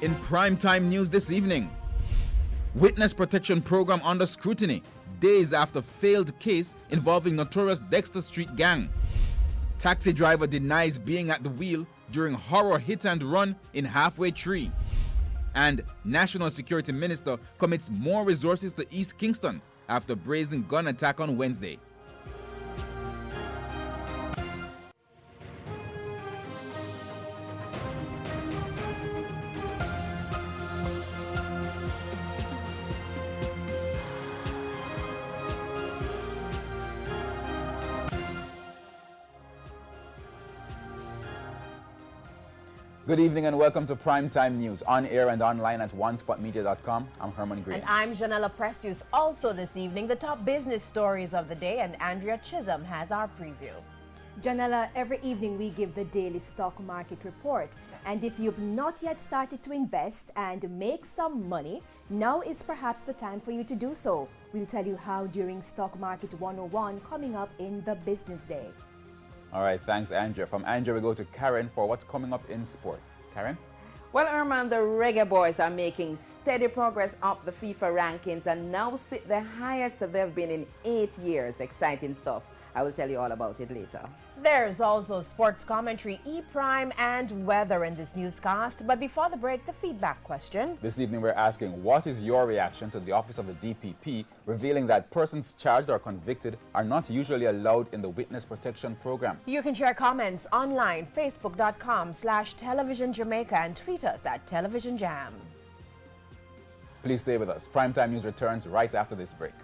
In primetime news this evening, witness protection program under scrutiny, days after failed case involving notorious Dexter Street gang. Taxi driver denies being at the wheel during horror hit and run in Halfway Tree. And National Security Minister commits more resources to East Kingston after brazen gun attack on Wednesday. Good evening and welcome to Primetime News, on air and online at onespotmedia.com. I'm Herman Green. And I'm Janella Precious. Also this evening, the top business stories of the day, and Andrea Chisholm has our preview. Janella, every evening we give the daily stock market report. And if you've not yet started to invest and make some money, now is perhaps the time for you to do so. We'll tell you how during Stock Market 101 coming up in the business day. All right, thanks, Andrea. From Andrea, we go to Karen for what's coming up in sports. Karen? Well, Herman, the Reggae Boys are making steady progress up the FIFA rankings and now sit the highest they've been in 8 years. Exciting stuff. I will tell you all about it later. There's also sports commentary, E-Prime, and weather in this newscast. But before the break, the feedback question. This evening, we're asking, what is your reaction to the Office of the DPP revealing that persons charged or convicted are not usually allowed in the Witness Protection Program? You can share comments online, facebook.com/Television Jamaica, and tweet us at Television Jam. Please stay with us. Primetime News returns right after this break.